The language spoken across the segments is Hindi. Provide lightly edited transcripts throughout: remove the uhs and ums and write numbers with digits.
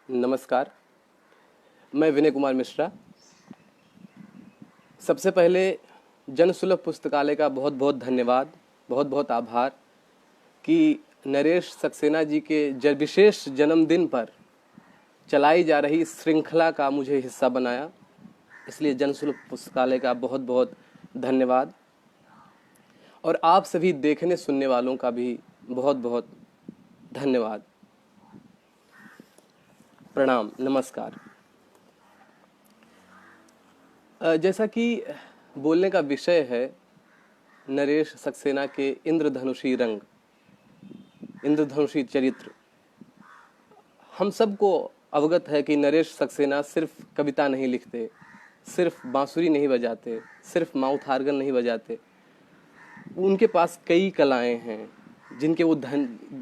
नमस्कार। मैं विनय कुमार मिश्रा। सबसे पहले जनसुलभ पुस्तकालय का बहुत बहुत धन्यवाद, बहुत बहुत आभार कि नरेश सक्सेना जी के विशेष जन्मदिन पर चलाई जा रही इस श्रृंखला का मुझे हिस्सा बनाया। इसलिए जनसुलभ पुस्तकालय का बहुत बहुत धन्यवाद और आप सभी देखने सुनने वालों का भी बहुत बहुत धन्यवाद। प्रणाम, नमस्कार। जैसा कि बोलने का विषय है नरेश सक्सेना के इंद्रधनुषी रंग, इंद्रधनुषी चरित्र। हम सबको अवगत है कि नरेश सक्सेना सिर्फ कविता नहीं लिखते, सिर्फ बांसुरी नहीं बजाते, सिर्फ माउथ ऑर्गन नहीं बजाते। उनके पास कई कलाएं हैं जिनके वो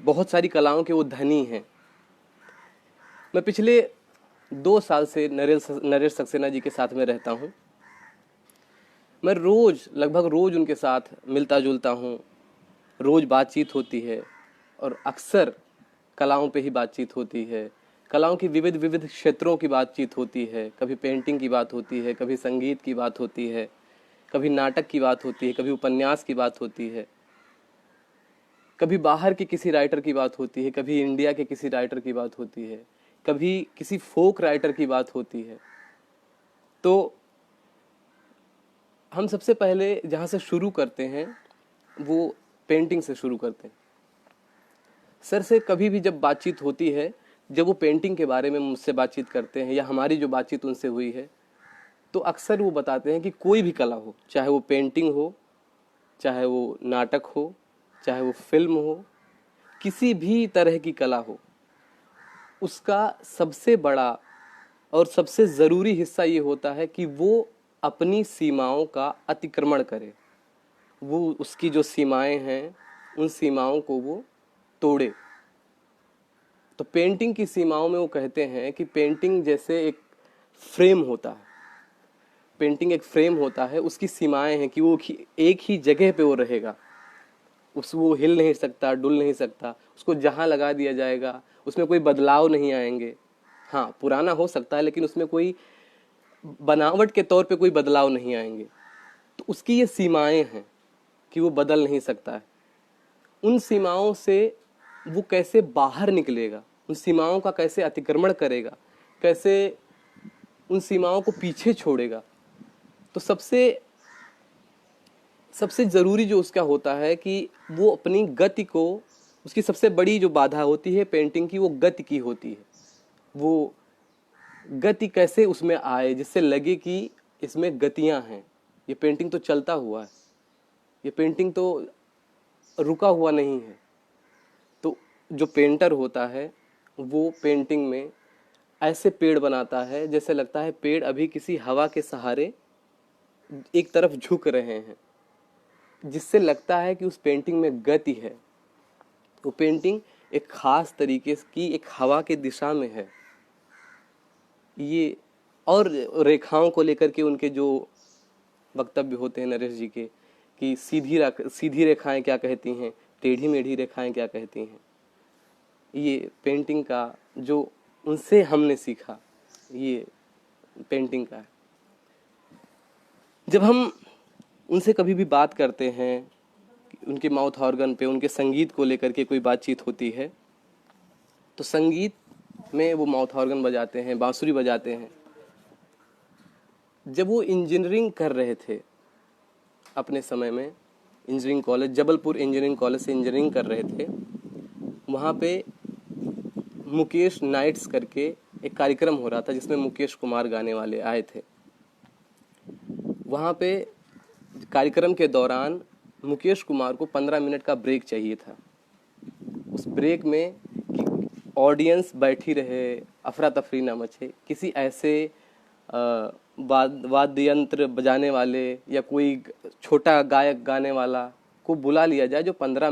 बहुत सारी कलाओं के वो धनी हैं। मैं पिछले 2 साल से नरेश सक्सेना जी के साथ में रहता हूँ। मैं लगभग रोज उनके साथ मिलता जुलता हूँ, रोज बातचीत होती है और अक्सर कलाओं पे ही बातचीत होती है। कलाओं की विविध विविध क्षेत्रों की बातचीत होती है। कभी पेंटिंग की बात होती है, कभी संगीत की बात होती है, कभी नाटक की बात होती है, कभी उपन्यास की बात होती है, कभी बाहर के किसी राइटर की बात होती है, कभी इंडिया के किसी राइटर की बात होती है, कभी किसी फोक राइटर की बात होती है। तो हम सबसे पहले जहाँ से शुरू करते हैं वो पेंटिंग से शुरू करते हैं। सर से कभी भी जब बातचीत होती है, जब वो पेंटिंग के बारे में मुझसे बातचीत करते हैं या हमारी जो बातचीत उनसे हुई है, तो अक्सर वो बताते हैं कि कोई भी कला हो, चाहे वो पेंटिंग हो, चाहे वो नाटक हो, चाहे वो फिल्म हो, किसी भी तरह की कला हो, उसका सबसे बड़ा और सबसे ज़रूरी हिस्सा ये होता है कि वो अपनी सीमाओं का अतिक्रमण करे। वो उसकी जो सीमाएं हैं उन सीमाओं को वो तोड़े। तो पेंटिंग की सीमाओं में वो कहते हैं कि पेंटिंग जैसे एक फ्रेम होता है, पेंटिंग एक फ्रेम होता है, उसकी सीमाएं हैं कि वो एक ही जगह पे वो रहेगा, वो हिल नहीं सकता, डुल नहीं सकता। उसको जहां लगा दिया जाएगा उसमें कोई बदलाव नहीं आएंगे। हाँ, पुराना हो सकता है लेकिन उसमें कोई बनावट के तौर पे कोई बदलाव नहीं आएंगे। तो उसकी ये सीमाएं हैं कि वो बदल नहीं सकता है। उन सीमाओं से वो कैसे बाहर निकलेगा, उन सीमाओं का कैसे अतिक्रमण करेगा, कैसे उन सीमाओं को पीछे छोड़ेगा। तो सबसे जरूरी जो उसका होता है कि वो अपनी गति को, उसकी सबसे बड़ी जो बाधा होती है पेंटिंग की, वो गति की होती है। वो गति कैसे उसमें आए जिससे लगे कि इसमें गतियां हैं, ये पेंटिंग तो चलता हुआ है, ये पेंटिंग तो रुका हुआ नहीं है। तो जो पेंटर होता है वो पेंटिंग में ऐसे पेड़ बनाता है जैसे लगता है पेड़ अभी किसी हवा के सहारे एक तरफ झुक रहे हैं, जिससे लगता है कि उस पेंटिंग में गति है। वो पेंटिंग एक खास तरीके की एक हवा के दिशा में है। ये और रेखाओं को लेकर के उनके जो वक्तव्य होते हैं नरेश जी के, कि सीधी रेखाएं क्या कहती हैं, टेढ़ी मेढ़ी रेखाएं क्या कहती हैं, ये पेंटिंग का जो उनसे हमने सीखा, ये पेंटिंग का है। जब हम उनसे कभी भी बात करते हैं, उनके माउथ ऑर्गन पे उनके संगीत को लेकर के कोई बातचीत होती है, तो संगीत में वो माउथ ऑर्गन बजाते हैं, बांसुरी बजाते हैं। जब वो इंजीनियरिंग कर रहे थे अपने समय में, engineering college, Jabalpur engineering college से इंजीनियरिंग कर रहे थे, वहाँ पे मुकेश नाइट्स करके एक कार्यक्रम हो रहा था जिसमें मुकेश कुमार गाने वाले आए थे। वहाँ पे कार्यक्रम के दौरान मुकेश कुमार को 15 मिनट का ब्रेक चाहिए था। उस ब्रेक में ऑडियंस बैठी रहे, अफरा तफरी ना मचे, किसी ऐसे वाद्य यंत्र बजाने वाले या कोई छोटा गायक गाने वाला को बुला लिया जाए जो 15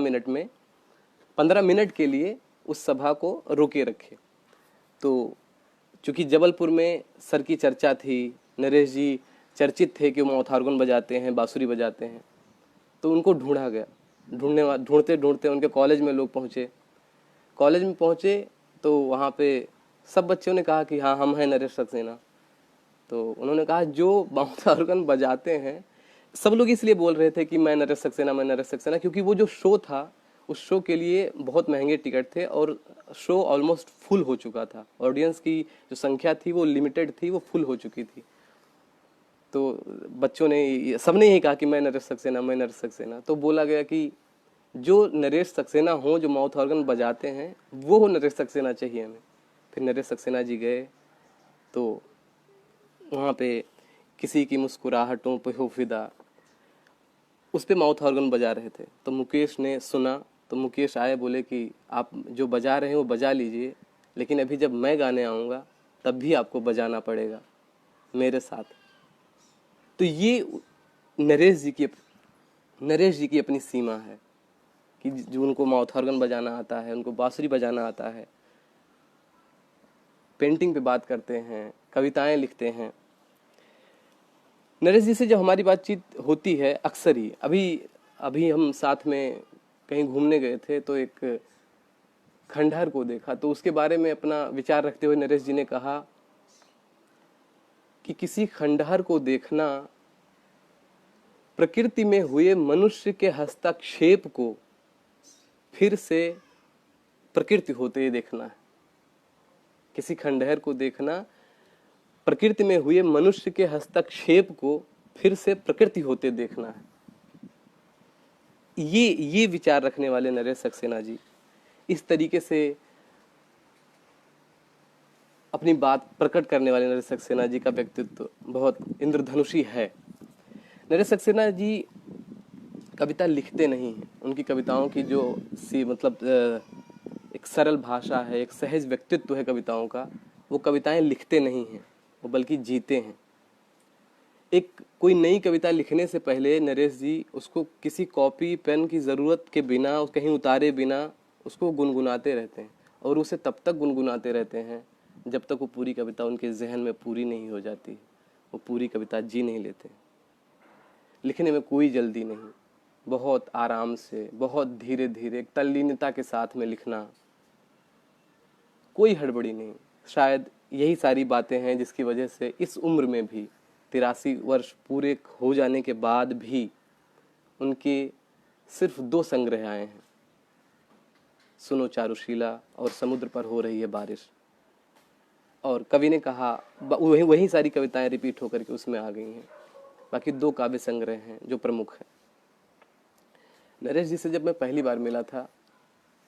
मिनट के लिए उस सभा को रोके रखे। तो चूंकि जबलपुर में सर की चर्चा थी, नरेश जी चर्चित थे कि वो माउथ ऑर्गन बजाते हैं, बांसुरी बजाते हैं, तो उनको ढूंढा गया। ढूंढते ढूंढते उनके कॉलेज में लोग पहुँचे। कॉलेज में पहुँचे तो वहाँ पे सब बच्चों ने कहा कि हाँ हम हैं नरेश सक्सेना। तो उन्होंने कहा जो माउथ ऑर्गन बजाते हैं, सब लोग इसलिए बोल रहे थे कि मैं नरेश सक्सेना, मैं नरेश सक्सेना, क्योंकि वो जो शो था उस शो के लिए बहुत महंगे टिकट थे और शो ऑलमोस्ट फुल हो चुका था। ऑडियंस की जो संख्या थी वो लिमिटेड थी, वो फुल हो चुकी थी। तो बच्चों ने, सबने यही कहा कि मैं नरेश सक्सेना, मैं नरेश सक्सेना। तो बोला गया कि जो नरेश सक्सेना हो, जो माउथ ऑर्गन बजाते हैं, वो नरेश सक्सेना चाहिए हमें। फिर नरेश सक्सेना जी गए तो वहाँ पे किसी की मुस्कुराहटों पे हो फिदा, उस पे माउथ ऑर्गन बजा रहे थे। तो मुकेश ने सुना, तो मुकेश आए, बोले कि आप जो बजा रहे हैं वो बजा लीजिए, लेकिन अभी जब मैं गाने आऊँगा तब भी आपको बजाना पड़ेगा मेरे साथ। तो ये नरेश जी की अपनी सीमा है कि जो उनको माउथ ऑर्गन बजाना आता है, उनको बांसुरी बजाना आता है, पेंटिंग पे बात करते हैं, कविताएं लिखते हैं। नरेश जी से जब हमारी बातचीत होती है अक्सर ही, अभी अभी हम साथ में कहीं घूमने गए थे तो एक खंडहर को देखा, तो उसके बारे में अपना विचार रखते हुए नरेश जी ने कहा कि किसी खंडहर को देखना प्रकृति में हुए मनुष्य के हस्तक्षेप को फिर से प्रकृति होते देखना है। किसी खंडहर को देखना प्रकृति में हुए मनुष्य के हस्तक्षेप को फिर से प्रकृति होते देखना है। ये विचार रखने वाले नरेश सक्सेना जी, इस तरीके से अपनी बात प्रकट करने वाले नरेश सक्सेना जी का व्यक्तित्व बहुत इंद्रधनुषी है। नरेश सक्सेना जी कविता लिखते नहीं हैं। उनकी कविताओं की जो एक सरल भाषा है, एक सहज व्यक्तित्व है कविताओं का, वो कविताएं लिखते नहीं हैं, वो बल्कि जीते हैं। एक कोई नई कविता लिखने से पहले नरेश जी उसको किसी कॉपी पेन की ज़रूरत के बिना, कहीं उतारे बिना उसको गुनगुनाते रहते हैं, और उसे तब तक गुनगुनाते रहते हैं जब तक वो पूरी कविता उनके जहन में पूरी नहीं हो जाती। वो पूरी कविता जी नहीं लेते। लिखने में कोई जल्दी नहीं, बहुत आराम से, बहुत धीरे धीरे, एक तल्लीनता के साथ में लिखना, कोई हड़बड़ी नहीं। शायद यही सारी बातें हैं जिसकी वजह से इस उम्र में भी, 83 वर्ष पूरे हो जाने के बाद भी, उनके सिर्फ 2 संग्रह आए हैं, सुनो चारुशीला और समुद्र पर हो रही है बारिश। और कवि ने कहा वही सारी कविताएं रिपीट होकर के उसमें आ गई हैं। बाकी 2 काव्य संग्रह हैं जो प्रमुख हैं। नरेश जी से जब मैं पहली बार मिला था,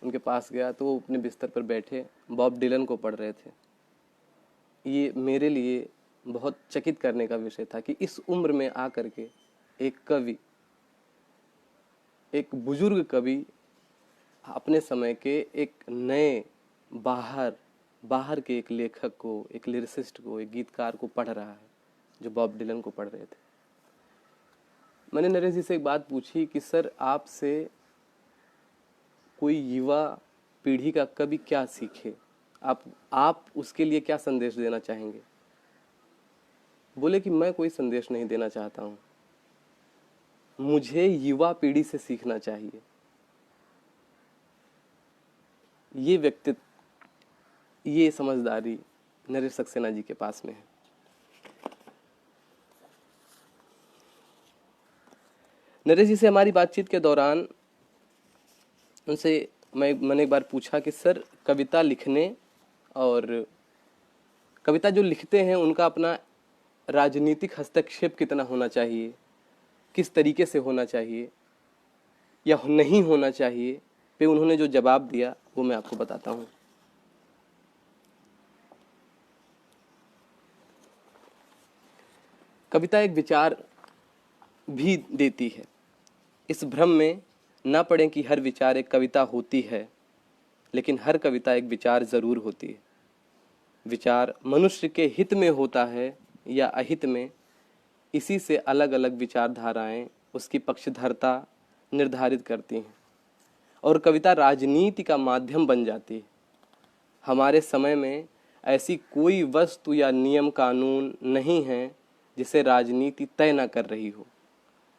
उनके पास गया तो वो अपने बिस्तर पर बैठे बॉब डिलन को पढ़ रहे थे। ये मेरे लिए बहुत चकित करने का विषय था कि इस उम्र में आकर के एक कवि, एक बुजुर्ग कवि अपने समय के एक नए बाहर के एक लेखक को, एक लिरिसिस्ट को, एक गीतकार को पढ़ रहा है, जो बॉब डिलन को पढ़ रहे थे। मैंने नरेश जी से एक बात पूछी कि सर, आपसे कोई युवा पीढ़ी का कवि क्या सीखे, आप उसके लिए क्या संदेश देना चाहेंगे? बोले कि मैं कोई संदेश नहीं देना चाहता हूं, मुझे युवा पीढ़ी से सीखना चाहिए। ये व्यक्तित्व, ये समझदारी नरेश सक्सेना जी के पास में है। नरेश जी से हमारी बातचीत के दौरान उनसे मैंने एक बार पूछा कि सर, कविता लिखने और कविता जो लिखते हैं उनका अपना राजनीतिक हस्तक्षेप कितना होना चाहिए, किस तरीके से होना चाहिए या नहीं होना चाहिए, पे उन्होंने जो जवाब दिया वो मैं आपको बताता हूँ। कविता एक विचार भी देती है। इस भ्रम में ना पड़े कि हर विचार एक कविता होती है, लेकिन हर कविता एक विचार जरूर होती है। विचार मनुष्य के हित में होता है या अहित में, इसी से अलग अलग विचारधाराएं उसकी पक्षधरता निर्धारित करती हैं, और कविता राजनीति का माध्यम बन जाती है। हमारे समय में ऐसी कोई वस्तु या नियम कानून नहीं है जिसे राजनीति तय न कर रही हो।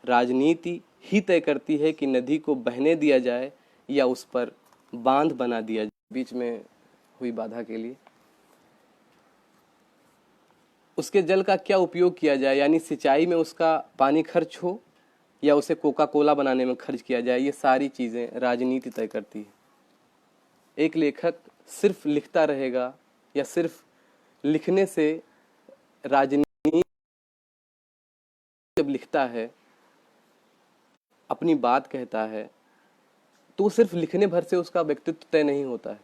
राजनीति ही तय करती है कि नदी को बहने दिया जाए या उस पर बांध बना दिया जाए। बीच में हुई बाधा के लिए उसके जल का क्या उपयोग किया जाए, यानी सिंचाई में उसका पानी खर्च हो या उसे कोका कोला बनाने में खर्च किया जाए, ये सारी चीज़ें राजनीति तय करती है। एक लेखक सिर्फ लिखता रहेगा या सिर्फ लिखने से राजनीति, जब लिखता है, अपनी बात कहता है, तो वो सिर्फ लिखने भर से उसका व्यक्तित्व तय नहीं होता है।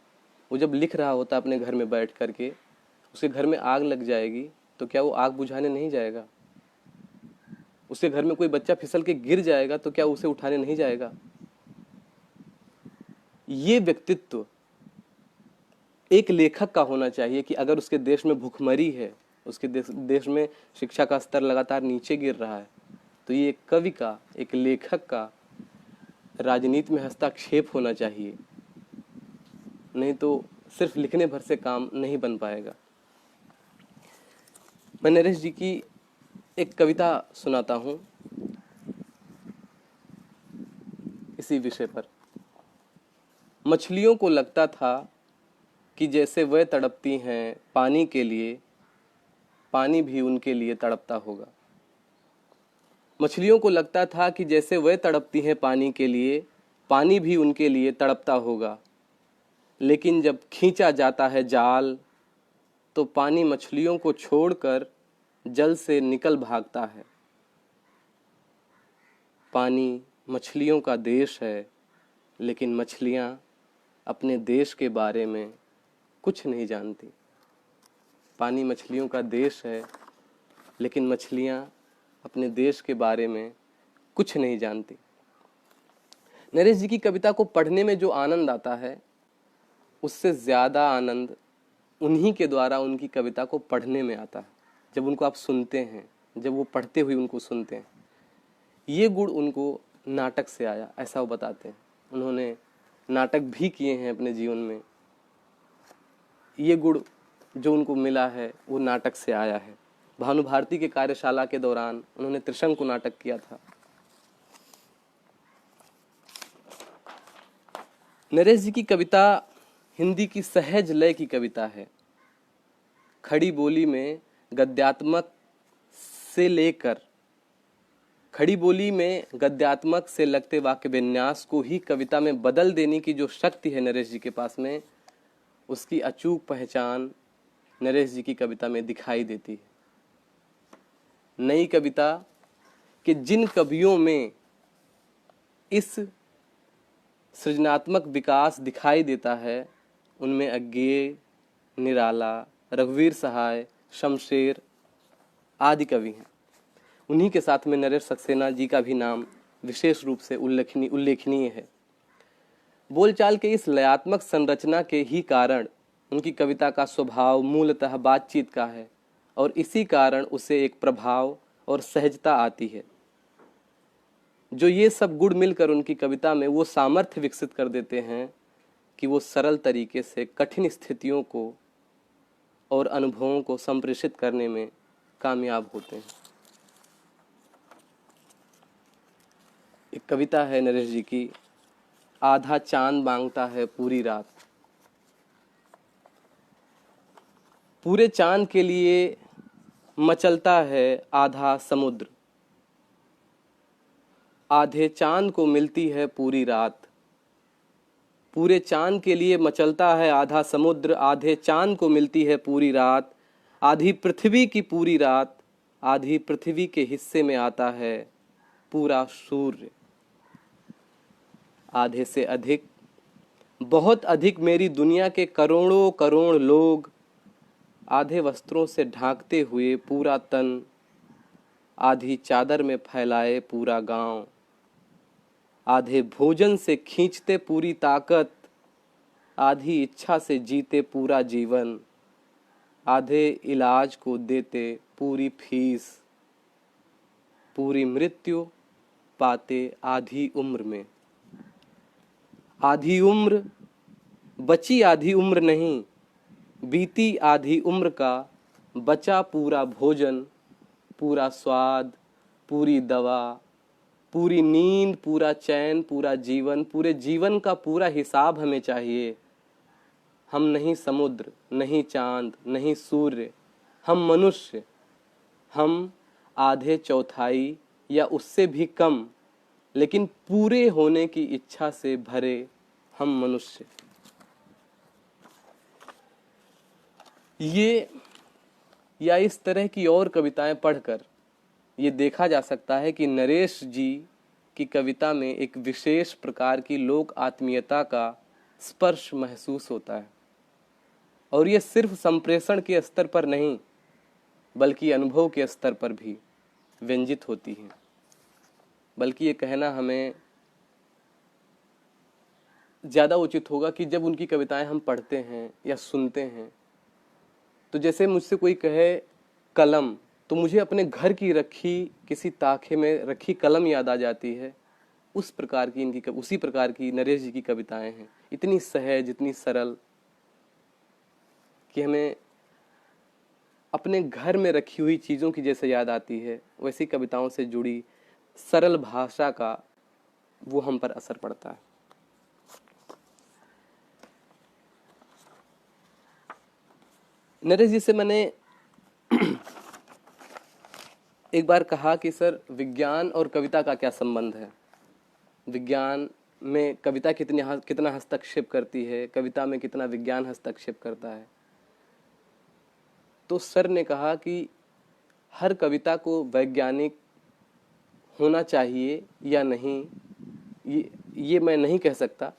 वो जब लिख रहा होता है अपने घर में बैठ करके, उसके घर में आग लग जाएगी तो क्या वो आग बुझाने नहीं जाएगा? उसके घर में कोई बच्चा फिसल के गिर जाएगा तो क्या उसे उठाने नहीं जाएगा? ये व्यक्तित्व एक लेखक का होना चाहिए कि अगर उसके देश में भूखमरी है, उसके देश में शिक्षा का स्तर लगातार नीचे गिर रहा है, तो ये एक कवि का, एक लेखक का राजनीति में हस्तक्षेप होना चाहिए, नहीं तो सिर्फ लिखने भर से काम नहीं बन पाएगा। मैं नरेश जी की एक कविता सुनाता हूं इसी विषय पर। मछलियों को लगता था कि जैसे वह तड़पती हैं पानी के लिए, पानी भी उनके लिए तड़पता होगा। मछलियों को लगता था कि जैसे वह तड़पती हैं पानी के लिए, पानी भी उनके लिए तड़पता होगा। लेकिन जब खींचा जाता है जाल, तो पानी मछलियों को छोड़कर जल से निकल भागता है। पानी मछलियों का देश है, लेकिन मछलियां अपने देश के बारे में कुछ नहीं जानती। पानी मछलियों का देश है, लेकिन मछलियां अपने देश के बारे में कुछ नहीं जानती। नरेश जी की कविता को पढ़ने में जो आनंद आता है, उससे ज़्यादा आनंद उन्हीं के द्वारा उनकी कविता को पढ़ने में आता है। जब उनको आप सुनते हैं, जब वो पढ़ते हुए उनको सुनते हैं, ये गुण उनको नाटक से आया, ऐसा वो बताते हैं। उन्होंने नाटक भी किए हैं अपने जीवन में। ये गुण जो उनको मिला है वो नाटक से आया है। भानु भारती के कार्यशाला के दौरान उन्होंने त्रिशंकु नाटक किया था। नरेश जी की कविता हिंदी की सहज लय की कविता है। खड़ी बोली में गद्यात्मक से लेकर, खड़ी बोली में गद्यात्मक से लगते वाक्य विन्यास को ही कविता में बदल देने की जो शक्ति है नरेश जी के पास में, उसकी अचूक पहचान नरेश जी की कविता में दिखाई देती है। नई कविता के जिन कवियों में इस सृजनात्मक विकास दिखाई देता है, उनमें अज्ञेय, निराला, रघुवीर सहाय, शमशेर आदि कवि हैं। उन्हीं के साथ में नरेश सक्सेना जी का भी नाम विशेष रूप से उल्लेखनीय है। बोलचाल के इस लयात्मक संरचना के ही कारण उनकी कविता का स्वभाव मूलतः बातचीत का है, और इसी कारण उसे एक प्रभाव और सहजता आती है। जो ये सब गुण मिलकर उनकी कविता में वो सामर्थ्य विकसित कर देते हैं कि वो सरल तरीके से कठिन स्थितियों को और अनुभवों को संप्रेषित करने में कामयाब होते हैं। एक कविता है नरेश जी की, आधा चांद मांगता है पूरी रात। पूरे चांद के लिए मचलता है आधा समुद्र, आधे चांद को मिलती है पूरी रात। पूरे चांद के लिए मचलता है आधा समुद्र, आधे चांद को मिलती है पूरी रात। आधी पृथ्वी की पूरी रात, आधी पृथ्वी के हिस्से में आता है पूरा सूर्य। आधे से अधिक, बहुत अधिक मेरी दुनिया के करोड़ों करोड़ लोग, आधे वस्त्रों से ढांकते हुए पूरा तन, आधी चादर में फैलाए पूरा गांव। आधे भोजन से खींचते पूरी ताकत, आधी इच्छा से जीते पूरा जीवन। आधे इलाज को देते पूरी फीस, पूरी मृत्यु पाते आधी उम्र में। आधी उम्र बची, आधी उम्र नहीं, बीती आधी उम्र का बचा पूरा भोजन, पूरा स्वाद, पूरी दवा, पूरी नींद, पूरा चैन, पूरा जीवन। पूरे जीवन का पूरा हिसाब हमें चाहिए। हम नहीं समुद्र, नहीं चांद, नहीं सूर्य, हम मनुष्य, हम आधे चौथाई या उससे भी कम, लेकिन पूरे होने की इच्छा से भरे हम मनुष्य। ये या इस तरह की और कविताएं पढ़कर ये देखा जा सकता है कि नरेश जी की कविता में एक विशेष प्रकार की लोक आत्मीयता का स्पर्श महसूस होता है, और ये सिर्फ संप्रेषण के स्तर पर नहीं बल्कि अनुभव के स्तर पर भी व्यंजित होती है। बल्कि ये कहना हमें ज़्यादा उचित होगा कि जब उनकी कविताएं हम पढ़ते हैं या सुनते हैं, तो जैसे मुझसे कोई कहे कलम, तो मुझे अपने घर की रखी किसी ताखे में रखी कलम याद आ जाती है। उसी प्रकार की नरेश जी की कविताएं हैं, इतनी सहज, इतनी सरल कि हमें अपने घर में रखी हुई चीज़ों की जैसे याद आती है, वैसी कविताओं से जुड़ी सरल भाषा का वो हम पर असर पड़ता है। नरेश जी से मैंने एक बार कहा कि सर, विज्ञान और कविता का क्या संबंध है, विज्ञान में कविता कितना हस्तक्षेप करती है, कविता में कितना विज्ञान हस्तक्षेप करता है। तो सर ने कहा कि हर कविता को वैज्ञानिक होना चाहिए या नहीं, ये मैं नहीं कह सकता,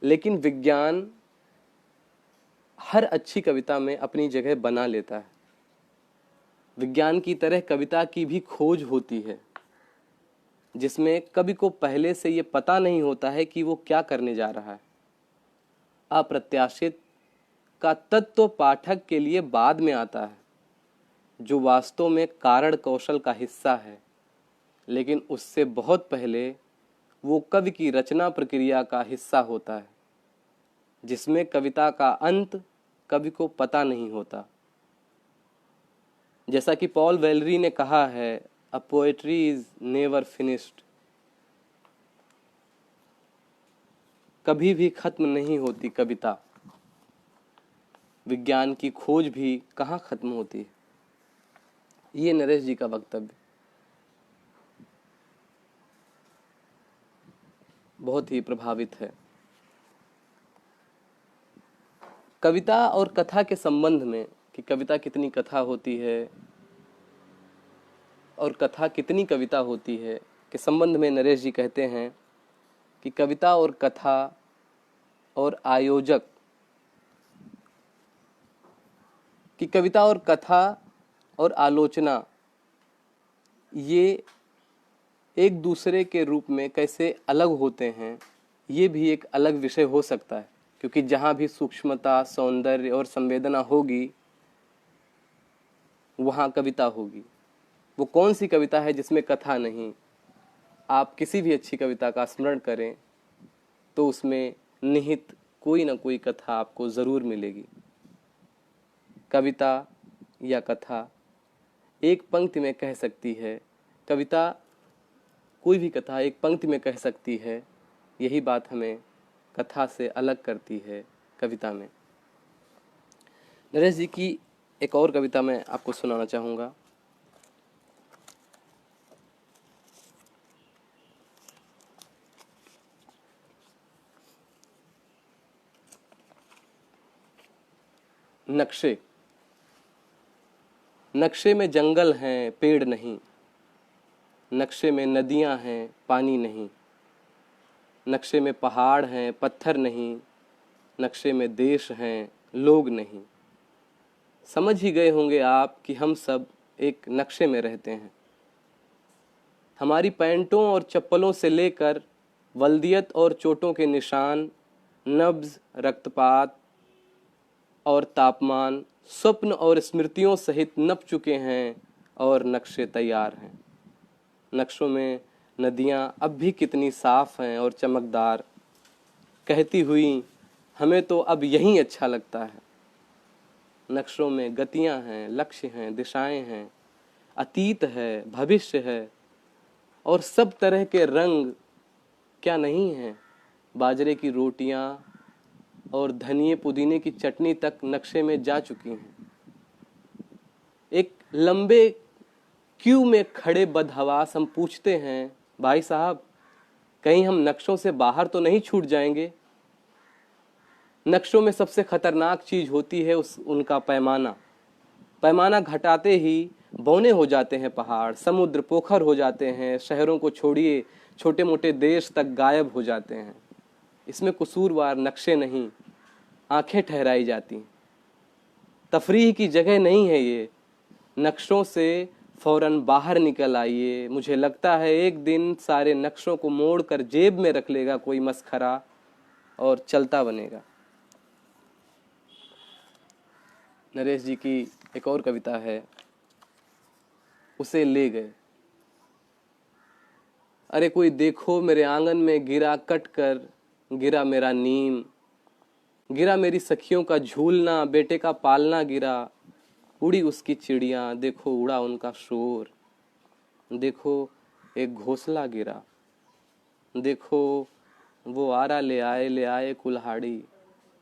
लेकिन विज्ञान हर अच्छी कविता में अपनी जगह बना लेता है। विज्ञान की तरह कविता की भी खोज होती है, जिसमें कवि को पहले से ये पता नहीं होता है कि वो क्या करने जा रहा है। अप्रत्याशित का तत्व पाठक के लिए बाद में आता है, जो वास्तव में कारण कौशल का हिस्सा है, लेकिन उससे बहुत पहले वो कवि की रचना प्रक्रिया का हिस्सा होता है, जिसमें कविता का अंत कवि को पता नहीं होता। जैसा कि पॉल वेलरी ने कहा है, a poetry is never finished, कभी भी खत्म नहीं होती कविता। विज्ञान की खोज भी कहाँ खत्म होती है। ये नरेश जी का वक्तव्य बहुत ही प्रभावित है। कविता और कथा के संबंध में कि कविता कितनी कथा होती है और कथा कितनी कविता होती है के संबंध में नरेश जी कहते हैं कि कविता और कथा और आयोजक, कि कविता और कथा और आलोचना ये एक दूसरे के रूप में कैसे अलग होते हैं, ये भी एक अलग विषय हो सकता है। क्योंकि जहाँ भी सूक्ष्मता, सौंदर्य और संवेदना होगी, वहाँ कविता होगी। वो कौन सी कविता है जिसमें कथा नहीं? आप किसी भी अच्छी कविता का स्मरण करें तो उसमें निहित कोई ना कोई कथा आपको ज़रूर मिलेगी। कविता या कथा एक पंक्ति में कह सकती है, कविता कोई भी कथा एक पंक्ति में कह सकती है। यही बात हमें कथा से अलग करती है कविता में। नरेश जी की एक और कविता मैं आपको सुनाना चाहूँगा। नक्शे। नक्शे में जंगल हैं, पेड़ नहीं। नक्शे में नदियां हैं, पानी नहीं। नक्शे में पहाड़ हैं, पत्थर नहीं। नक्शे में देश हैं, लोग नहीं। समझ ही गए होंगे आप कि हम सब एक नक्शे में रहते हैं। हमारी पैंटों और चप्पलों से लेकर वल्दियत और चोटों के निशान, नब्ज, रक्तपात और तापमान, स्वप्न और स्मृतियों सहित नप चुके हैं और नक्शे तैयार हैं। नक्शों में नदियां अब भी कितनी साफ हैं और चमकदार, कहती हुई हमें तो अब यहीं अच्छा लगता है। नक्शों में गतियां हैं, लक्ष्य हैं, दिशाएं हैं, अतीत है, भविष्य है और सब तरह के रंग क्या नहीं हैं। बाजरे की रोटियां और धनिए पुदीने की चटनी तक नक्शे में जा चुकी हैं। एक लंबे क्यू में खड़े बदहवास हम पूछते हैं, भाई साहब कहीं हम नक्शों से बाहर तो नहीं छूट जाएंगे। नक्शों में सबसे खतरनाक चीज होती है उनका पैमाना। पैमाना घटाते ही बौने हो जाते हैं पहाड़, समुद्र पोखर हो जाते हैं, शहरों को छोड़िए छोटे मोटे देश तक गायब हो जाते हैं। इसमें कसूरवार नक्शे नहीं, आंखें ठहराई जाती। तफरीह की जगह नहीं है ये। नक्शों से फौरन बाहर निकल आइए। मुझे लगता है एक दिन सारे नक्शों को मोड़ कर जेब में रख लेगा कोई मस्खरा और चलता बनेगा। नरेश जी की एक और कविता है, उसे ले गए। अरे कोई देखो मेरे आंगन में गिरा कट कर, गिरा मेरा नीम, गिरा मेरी सखियों का झूलना, बेटे का पालना गिरा। उड़ी उसकी चिड़िया, देखो उड़ा उनका शोर। देखो एक घोंसला गिरा, देखो वो आरा ले आए कुल्हाड़ी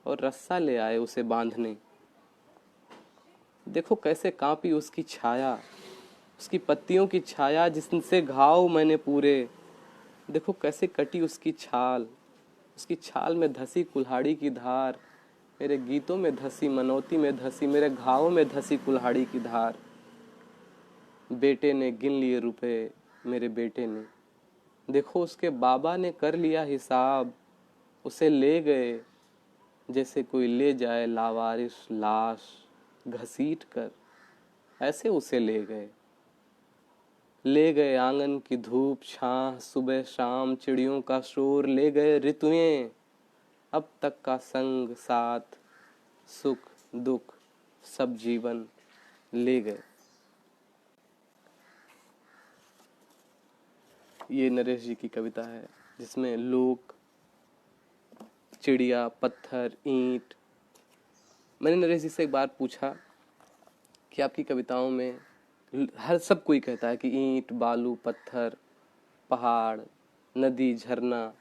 और रस्सा ले आए उसे बांधने। देखो कैसे कांपी उसकी छाया, उसकी पत्तियों की छाया जिससे घाव मैंने पूरे। देखो कैसे कटी उसकी छाल, उसकी छाल में धसी कुल्हाड़ी की धार। मेरे गीतों में धसी, मनौती में धसी, मेरे घावों में धसी कुल्हाड़ी की धार। बेटे ने गिन लिए रुपए, मेरे बेटे ने, देखो उसके बाबा ने कर लिया हिसाब। उसे ले गए जैसे कोई ले जाए लावारिस लाश, घसीट कर ऐसे उसे ले गए आंगन की धूप छां, सुबह शाम चिड़ियों का शोर। ले गए ऋतुएं, अब तक का संग साथ, सुख दुख सब जीवन ले गए। ये नरेश जी की कविता है जिसमें लोग, चिड़िया, पत्थर, ईंट। मैंने नरेश जी से एक बार पूछा कि आपकी कविताओं में हर सब कोई कहता है कि ईंट, बालू, पत्थर, पहाड़, नदी, झरना,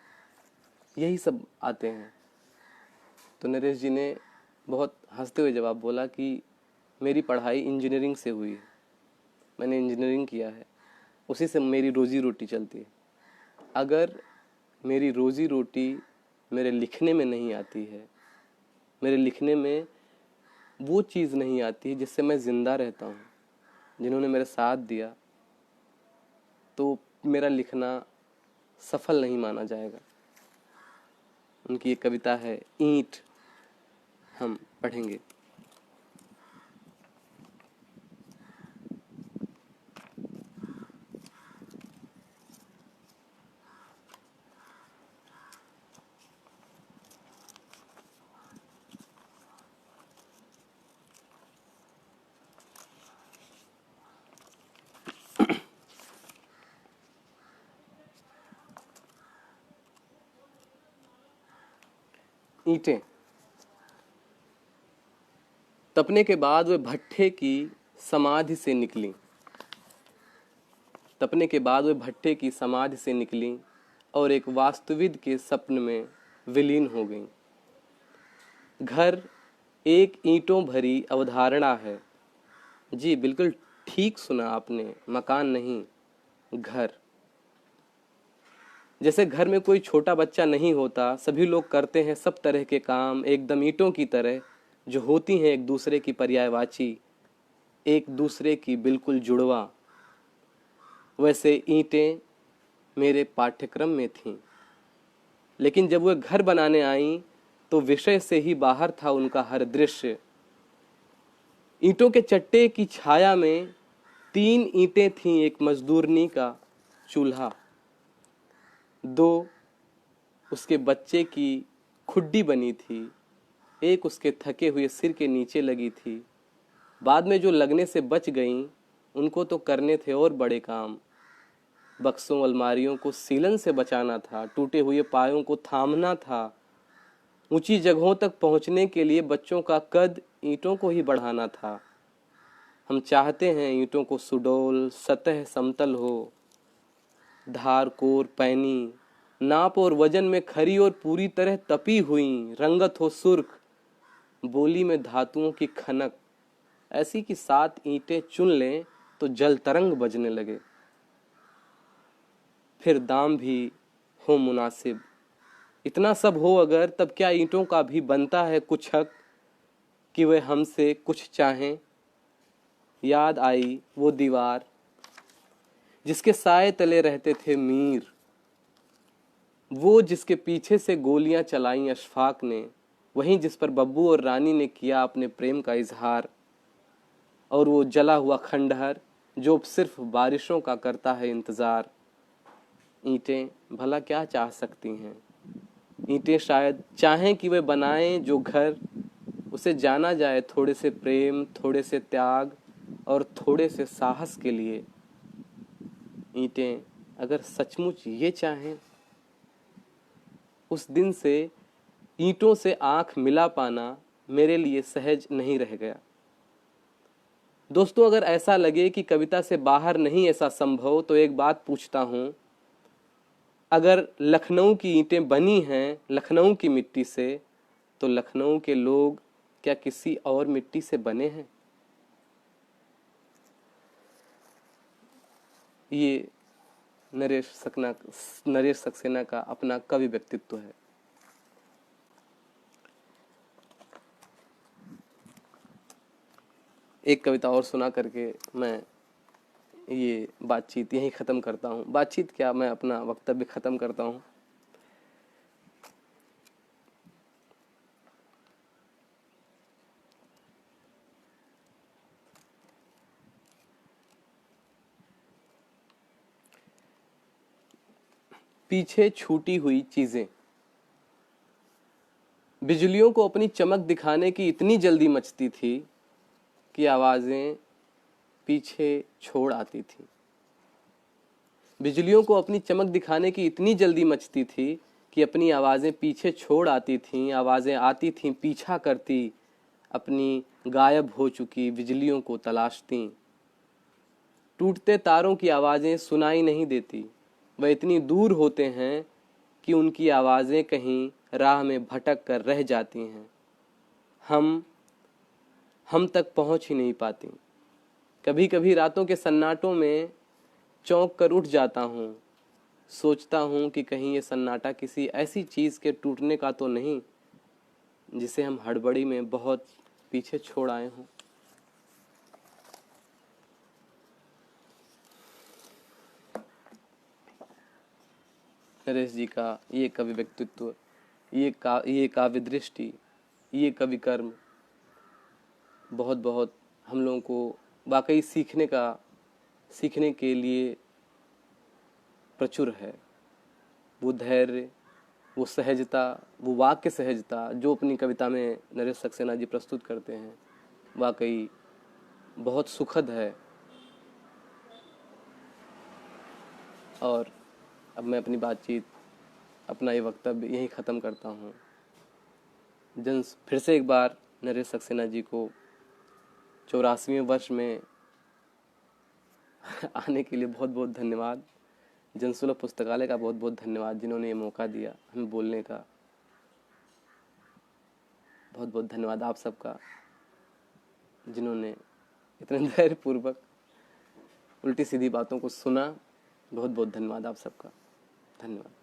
यही सब आते हैं। तो नरेश जी ने बहुत हंसते हुए जवाब बोला कि मेरी पढ़ाई इंजीनियरिंग से हुई है, मैंने इंजीनियरिंग किया है, उसी से मेरी रोजी रोटी चलती है। अगर मेरी रोजी रोटी मेरे लिखने में नहीं आती है, मेरे लिखने में वो चीज़ नहीं आती है जिससे मैं ज़िंदा रहता हूँ, जिन्होंने मेरे साथ दिया, तो मेरा लिखना सफल नहीं माना जाएगा। उनकी एक कविता है ईंट, हम पढ़ेंगे। ईंटें। तपने के बाद वे भट्ठे की समाधि से निकली, तपने के बाद वे भट्ठे की समाधि से निकली और एक वास्तुविद के स्वप्न में विलीन हो गईं। घर एक ईंटों भरी अवधारणा है। जी बिल्कुल ठीक सुना आपने, मकान नहीं, घर। जैसे घर में कोई छोटा बच्चा नहीं होता, सभी लोग करते हैं सब तरह के काम एकदम ईंटों की तरह, जो होती हैं एक दूसरे की पर्यायवाची, एक दूसरे की बिल्कुल जुड़वा। वैसे ईंटें मेरे पाठ्यक्रम में थीं, लेकिन जब वह घर बनाने आईं तो विषय से ही बाहर था उनका हर दृश्य। ईंटों के चट्टे की छाया में 3 ईंटें थीं, एक मजदूरनी का चूल्हा, 2 उसके बच्चे की खुड्डी बनी थी, एक उसके थके हुए सिर के नीचे लगी थी। बाद में जो लगने से बच गईं, उनको तो करने थे और बड़े काम। बक्सों अलमारियों को सीलन से बचाना था, टूटे हुए पायों को थामना था। ऊंची जगहों तक पहुंचने के लिए बच्चों का कद ईंटों को ही बढ़ाना था। हम चाहते हैं ईंटों को सुडौल, सतह समतल हो, धार कोर पैनी, नाप और वजन में खरी और पूरी तरह तपी हुई, रंगत हो सुर्ख, बोली में धातुओं की खनक, ऐसी कि 7 ईंटें चुन लें तो जल तरंग बजने लगे। फिर दाम भी हो मुनासिब, इतना सब हो अगर, तब क्या ईंटों का भी बनता है कुछ हक कि वे हमसे कुछ चाहें। याद आई वो दीवार जिसके साए तले रहते थे मीर, वो जिसके पीछे से गोलियां चलाई अशफाक ने, वहीं जिस पर बब्बू और रानी ने किया अपने प्रेम का इजहार। और वो जला हुआ खंडहर जो अब सिर्फ बारिशों का करता है इंतजार। ईंटें भला क्या चाह सकती हैं, ईंटें शायद चाहें कि वे बनाएं जो घर, उसे जाना जाए थोड़े से प्रेम, थोड़े से त्याग और थोड़े से साहस के लिए। ईंटें अगर सचमुच ये चाहें, उस दिन से ईंटों से आंख मिला पाना मेरे लिए सहज नहीं रह गया। दोस्तों, अगर ऐसा लगे कि कविता से बाहर नहीं ऐसा संभव, तो एक बात पूछता हूं, अगर लखनऊ की ईंटें बनी हैं लखनऊ की मिट्टी से, तो लखनऊ के लोग क्या किसी और मिट्टी से बने हैं? ये नरेश सक्सेना का अपना कवि व्यक्तित्व है। एक कविता और सुना करके मैं ये बातचीत यहीं ख़त्म करता हूँ। बातचीत क्या, मैं अपना वक्तव्य ख़त्म करता हूँ। पीछे छूटी हुई चीजें। बिजलियों को अपनी चमक दिखाने की इतनी जल्दी मचती थी कि आवाजें पीछे छोड़ आती थी। बिजलियों को अपनी चमक दिखाने की इतनी जल्दी मचती थी कि अपनी आवाजें पीछे छोड़ आती थीं। आवाजें आती थीं, पीछा करती, अपनी गायब हो चुकी बिजलियों को तलाशती। टूटते तारों की आवाजें सुनाई नहीं देती, वह इतनी दूर होते हैं कि उनकी आवाजें कहीं राह में भटक कर रह जाती हैं। हम तक पहुंच ही नहीं पाती। कभी कभी रातों के सन्नाटों में चौंक कर उठ जाता हूँ, सोचता हूँ कि कहीं ये सन्नाटा किसी ऐसी चीज के टूटने का तो नहीं जिसे हम हड़बड़ी में बहुत पीछे छोड़ आए हों। नरेश जी का ये कवि व्यक्तित्व, ये काव्य दृष्टि, ये कवि कर्म बहुत बहुत हम लोगों को वाकई सीखने के लिए प्रचुर है। वो धैर्य, वो सहजता, वो वाक्य सहजता जो अपनी कविता में नरेश सक्सेना जी प्रस्तुत करते हैं, वाकई बहुत सुखद है। और अब मैं अपनी बातचीत, अपना ये वक्तव्य यहीं ख़त्म करता हूँ। फिर से एक बार नरेश सक्सेना जी को 84वें वर्ष में आने के लिए बहुत बहुत धन्यवाद। जनसुलभ पुस्तकालय का बहुत बहुत धन्यवाद, जिन्होंने ये मौका दिया हमें बोलने का। बहुत बहुत धन्यवाद आप सबका, जिन्होंने इतने धैर्यपूर्वक उल्टी सीधी बातों को सुना। बहुत बहुत धन्यवाद आप सबका, धन्यवाद।